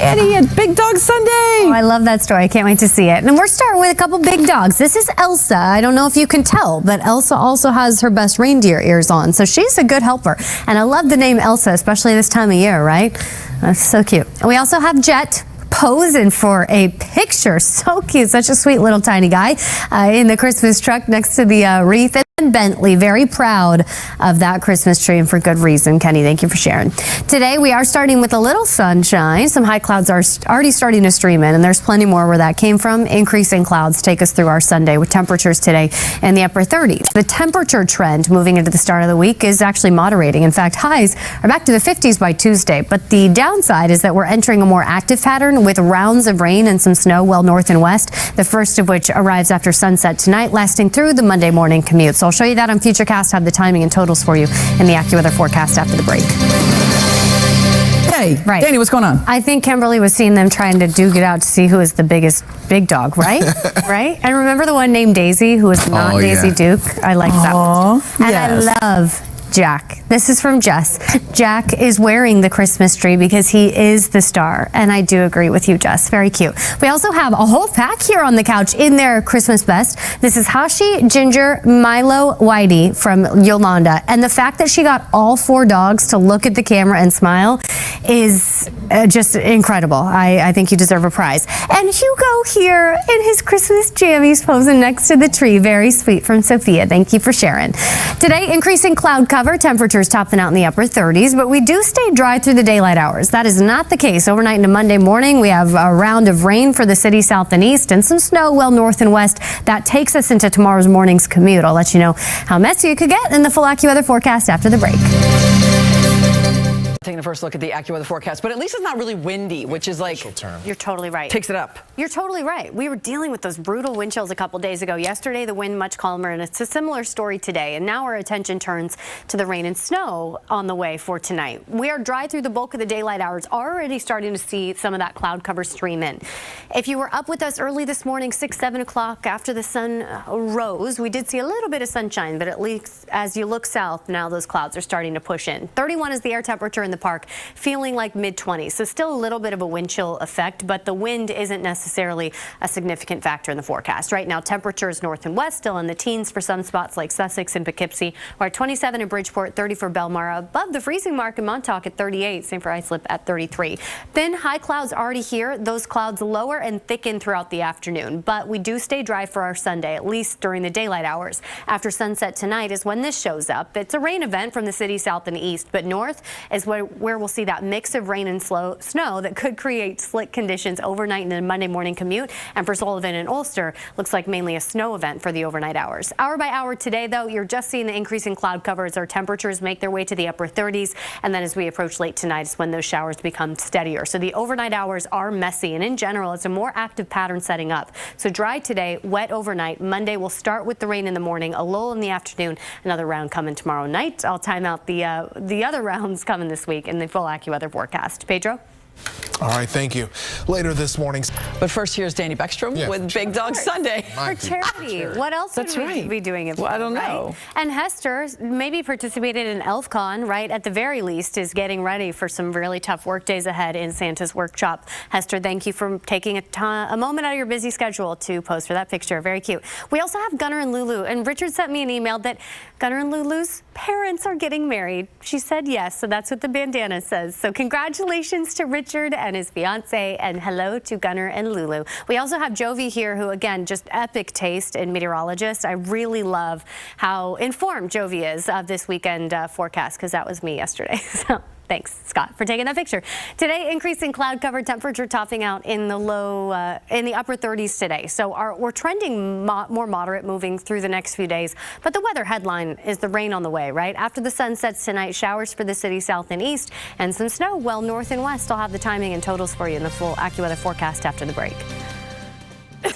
Dani at Big Dog Sunday. Oh, I love that story. I can't wait to see it. And we're starting with a couple big dogs. This is Elsa. I don't know if you can tell, but Elsa also has her best reindeer ears on. So she's a good helper. And I love the name Elsa, especially this time of year, right? That's so cute. And we also have Jet posing for a picture. So cute. Such a sweet little tiny guy in the Christmas truck next to the wreath. And Bentley, very proud of that Christmas tree, and for good reason. Kenny, thank you for sharing. Today, we are starting with a little sunshine. Some high clouds are already starting to stream in, and there's plenty more where that came from. Increasing clouds take us through our Sunday with temperatures today in the upper 30s. The temperature trend moving into the start of the week is actually moderating. In fact, highs are back to the 50s by Tuesday. But the downside is that we're entering a more active pattern with rounds of rain and some snow well north and west, the first of which arrives after sunset tonight, lasting through the Monday morning commute. So I'll show you that on Futurecast. Have the timing and totals for you in the Accuweather forecast after the break. Hey, right. Dani, what's going on? I think Kimberly was seeing them trying to duke it out to see who is the biggest big dog, right? Right? And remember the one named Daisy who was not Daisy Duke? I like that one. And yes. I love Jack. This is from Jess. Jack is wearing the Christmas tree because he is the star. And I do agree with you, Jess. Very cute. We also have a whole pack here on the couch in their Christmas best. This is Hashi, Ginger, Milo, Whitey from Yolanda. And the fact that she got all 4 dogs to look at the camera and smile is just incredible. I think you deserve a prize. And Hugo here in his Christmas jammies posing next to the tree. Very sweet from Sophia. Thank you for sharing. Today, increasing cloud cover. Temperatures topping out in the upper 30s, but we do stay dry through the daylight hours. That is not the case overnight into Monday morning. We have a round of rain for the city south and east and some snow well north and west. That takes us into tomorrow's morning's commute. I'll let you know how messy it could get in the full AccuWeather forecast after the break. Taking a first look at the AccuWeather forecast, but at least it's not really windy, which is like, you're totally right. Takes it up. You're totally right. We were dealing with those brutal wind chills a couple days ago. Yesterday, the wind much calmer, and it's a similar story today. And now our attention turns to the rain and snow on the way for tonight. We are dry through the bulk of the daylight hours, already starting to see some of that cloud cover stream in. If you were up with us early this morning, 6, 7 o'clock after the sun rose, we did see a little bit of sunshine, but at least as you look south, now those clouds are starting to push in. 31 is the air temperature in the park, feeling like mid-20s. So still a little bit of a wind chill effect, but the wind isn't necessarily a significant factor in the forecast. Right now, temperatures north and west still in the teens for some spots like Sussex and Poughkeepsie. We're at 27 in Bridgeport, 30 for Belmar, above the freezing mark in Montauk at 38, same for Islip at 33. Thin high clouds already here. Those clouds lower and thicken throughout the afternoon, but we do stay dry for our Sunday, at least during the daylight hours. After sunset tonight is when this shows up. It's a rain event from the city south and east, but north is where we'll see that mix of rain and snow that could create slick conditions overnight in the Monday morning commute. And for Sullivan and Ulster, looks like mainly a snow event for the overnight hours. Hour by hour today, though, you're just seeing the increase in cloud cover as our temperatures make their way to the upper 30s. And then as we approach late tonight is when those showers become steadier. So the overnight hours are messy. And in general, it's a more active pattern setting up. So dry today, wet overnight. Monday will start with the rain in the morning, a lull in the afternoon, another round coming tomorrow night. I'll time out the other rounds coming this week in the full AccuWeather forecast. Pedro? All right, thank you. Later this morning. But first, here's Dani Beckstrom with Big Dog Sunday. For charity. What else would we be doing it for? Well, I don't know. Right? And Hester maybe participated in ElfCon, right? At the very least, is getting ready for some really tough work days ahead in Santa's workshop. Hester, thank you for taking a moment out of your busy schedule to post for that picture. Very cute. We also have Gunnar and Lulu, and Richard sent me an email that Gunnar and Lulu's parents are getting married. She said yes, so that's what the bandana says. So congratulations to Richard and his fiance, and hello to Gunnar and Lulu. We also have Jovi here, who again, just epic taste and meteorologist. I really love how informed Jovi is of this weekend forecast, because that was me yesterday. So thanks, Scott, for taking that picture. Today, increasing cloud cover, temperature topping out in the in the upper 30s today. So we're trending more moderate moving through the next few days. But the weather headline is the rain on the way, right? After the sun sets tonight, showers for the city south and east, and some snow well north and west. I'll have the timing and totals for you in the full AccuWeather forecast after the break.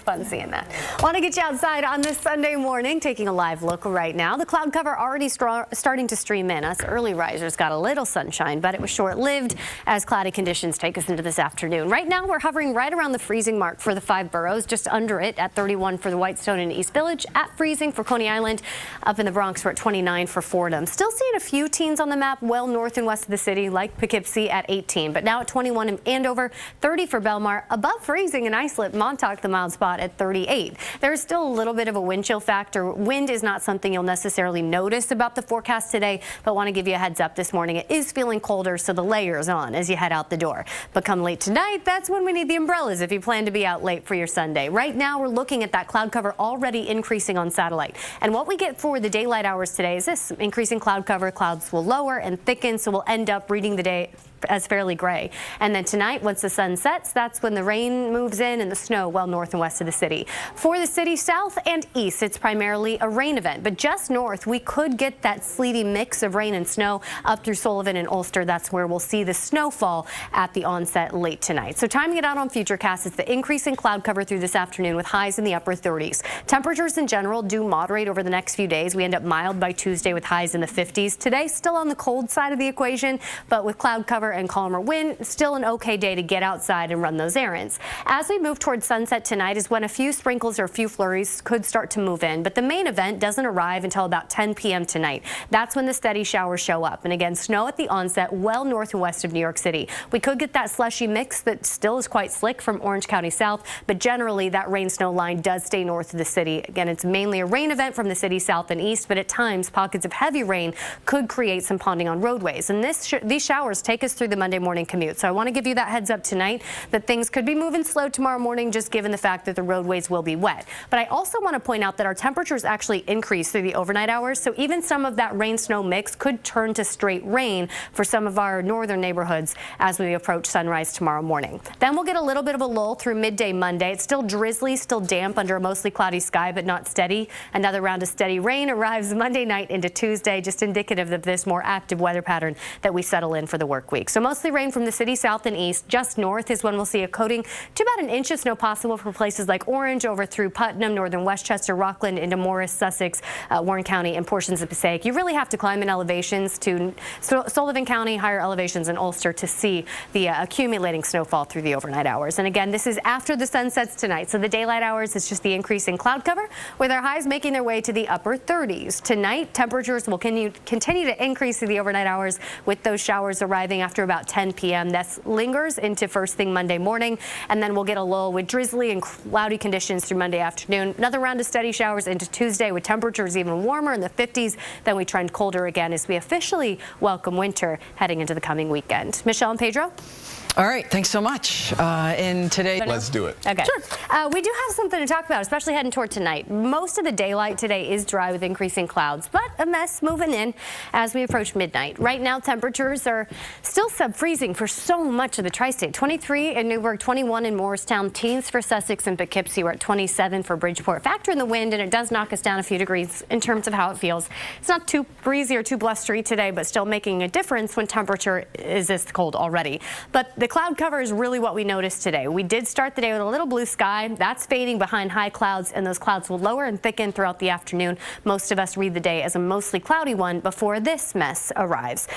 fun seeing that. Want to get you outside on this Sunday morning, taking a live look right now. The cloud cover already starting to stream in. Us early risers got a little sunshine, but it was short-lived as cloudy conditions take us into this afternoon. Right now, we're hovering right around the freezing mark for the 5 boroughs, just under it at 31 for the Whitestone and East Village, at freezing for Coney Island. Up in the Bronx, we're at 29 for Fordham. Still seeing a few teens on the map well north and west of the city, like Poughkeepsie at 18, but now at 21 in Andover, 30 for Belmar, above freezing in Islip, Montauk, the mild spot at 38. There's still a little bit of a wind chill factor. Wind is not something you'll necessarily notice about the forecast today, but want to give you a heads up this morning. It is feeling colder, so the layers on as you head out the door. But come late tonight, that's when we need the umbrellas if you plan to be out late for your Sunday. Right now, we're looking at that cloud cover already increasing on satellite. And what we get for the daylight hours today is this: increasing cloud cover. Clouds will lower and thicken, so we'll end up reading the day as fairly gray. And then tonight, once the sun sets, that's when the rain moves in and the snow well north and west of the city. For the city south and east, it's primarily a rain event, but just north, we could get that sleety mix of rain and snow up through Sullivan and Ulster. That's where we'll see the snowfall at the onset late tonight. So timing it out on Futurecast, it's the increasing cloud cover through this afternoon with highs in the upper 30s. Temperatures in general do moderate over the next few days. We end up mild by Tuesday with highs in the 50s. Today, still on the cold side of the equation, but with cloud cover and calmer wind, still an okay day to get outside and run those errands. As we move towards sunset tonight is when a few sprinkles or a few flurries could start to move in, but the main event doesn't arrive until about 10 p.m. tonight. That's when the steady showers show up. And again, snow at the onset well north and west of New York City. We could get that slushy mix that still is quite slick from Orange County south, but generally that rain-snow line does stay north of the city. Again, it's mainly a rain event from the city south and east, but at times pockets of heavy rain could create some ponding on roadways. And these showers take us through the Monday morning commute. So I want to give you that heads up tonight that things could be moving slow tomorrow morning, just given the fact that the roadways will be wet. But I also want to point out that our temperatures actually increase through the overnight hours. So even some of that rain snow mix could turn to straight rain for some of our northern neighborhoods as we approach sunrise tomorrow morning. Then we'll get a little bit of a lull through midday Monday. It's still drizzly, still damp under a mostly cloudy sky, but not steady. Another round of steady rain arrives Monday night into Tuesday, just indicative of this more active weather pattern that we settle in for the work week. So mostly rain from the city south and east. Just north is when we'll see a coating to about an inch of snow possible for places like Orange over through Putnam, northern Westchester, Rockland into Morris, Sussex, Warren County, and portions of Passaic. You really have to climb in elevations to Sullivan County, higher elevations in Ulster to see the accumulating snowfall through the overnight hours. And again, this is after the sun sets tonight. So the daylight hours is just the increase in cloud cover with our highs making their way to the upper 30s. Tonight, temperatures will continue to increase through the overnight hours with those showers arriving after about 10 p.m. That lingers into first thing Monday morning, and then we'll get a lull with drizzly and cloudy conditions through Monday afternoon. Another round of steady showers into Tuesday with temperatures even warmer in the 50s. Then we trend colder again as we officially welcome winter heading into the coming weekend. Michelle and Pedro? All right, thanks so much. And today, let's do it. Okay. Sure. We do have something to talk about, especially heading toward tonight. Most of the daylight today is dry with increasing clouds, but a mess moving in as we approach midnight. Right now, temperatures are still sub-freezing for so much of the tri-state. 23 in Newburgh, 21 in Morristown, teens for Sussex and Poughkeepsie. We're at 27 for Bridgeport. Factor in the wind, and it does knock us down a few degrees in terms of how it feels. It's not too breezy or too blustery today, but still making a difference when temperature is this cold already. But the cloud cover is really what we noticed today. We did start the day with a little blue sky. That's fading behind high clouds, and those clouds will lower and thicken throughout the afternoon. Most of us read the day as a mostly cloudy one before this mess arrives.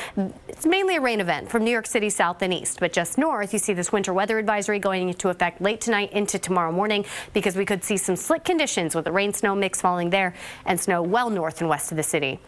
It's mainly a rain event from New York City south and east, but just north, you see this winter weather advisory going into effect late tonight into tomorrow morning because we could see some slick conditions with the rain-snow mix falling there and snow well north and west of the city.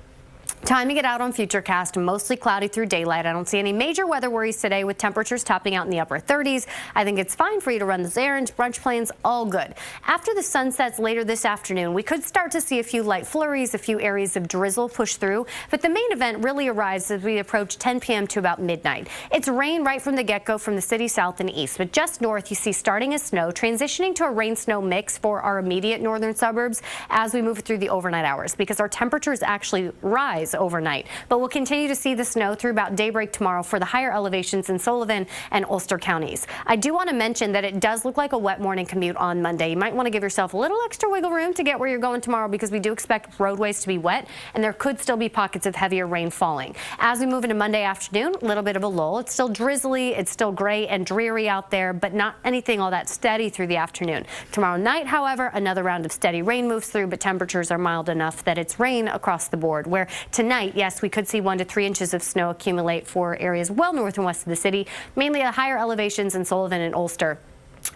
Timing it out on Futurecast, mostly cloudy through daylight. I don't see any major weather worries today with temperatures topping out in the upper 30s. I think it's fine for you to run this errand, brunch plans, all good. After the sun sets later this afternoon, we could start to see a few light flurries, a few areas of drizzle push through, but the main event really arrives as we approach 10 p.m. to about midnight. It's rain right from the get-go from the city south and east, but just north you see starting as snow, transitioning to a rain-snow mix for our immediate northern suburbs as we move through the overnight hours because our temperatures actually rise skies overnight. But we'll continue to see the snow through about daybreak tomorrow for the higher elevations in Sullivan and Ulster counties. I do want to mention that it does look like a wet morning commute on Monday. You might want to give yourself a little extra wiggle room to get where you're going tomorrow, because we do expect roadways to be wet and there could still be pockets of heavier rain falling. As we move into Monday afternoon, a little bit of a lull. It's still drizzly, it's still gray and dreary out there, but not anything all that steady through the afternoon. Tomorrow night, however, another round of steady rain moves through, but temperatures are mild enough that it's rain across the board, where tonight, yes, we could see 1 to 3 inches of snow accumulate for areas well north and west of the city, mainly at higher elevations in Sullivan and Ulster.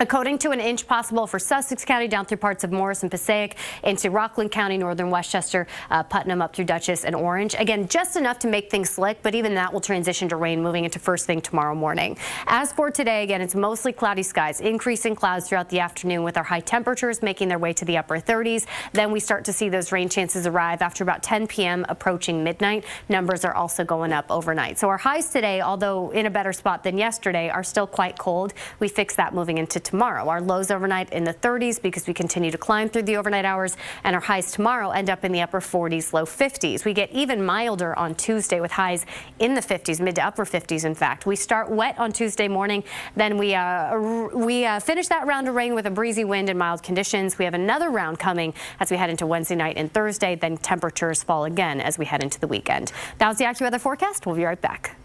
A coating to 1 inch possible for Sussex County down through parts of Morris and Passaic, into Rockland County, northern Westchester, Putnam up through Dutchess and Orange. Again, just enough to make things slick, but even that will transition to rain moving into first thing tomorrow morning. As for today, again, it's mostly cloudy skies, increasing clouds throughout the afternoon with our high temperatures making their way to the upper 30s. Then we start to see those rain chances arrive after about 10 p.m. approaching midnight. Numbers are also going up overnight. So our highs today, although in a better spot than yesterday, are still quite cold. We fix that moving into tomorrow. Our lows overnight in the 30s because we continue to climb through the overnight hours, and our highs tomorrow end up in the upper 40s, low 50s. We get even milder on Tuesday with highs in the 50s, mid to upper 50s in fact. We start wet on Tuesday morning, then we finish that round of rain with a breezy wind and mild conditions. We have another round coming as we head into Wednesday night and Thursday, then temperatures fall again as we head into the weekend. That was the AccuWeather forecast. We'll be right back.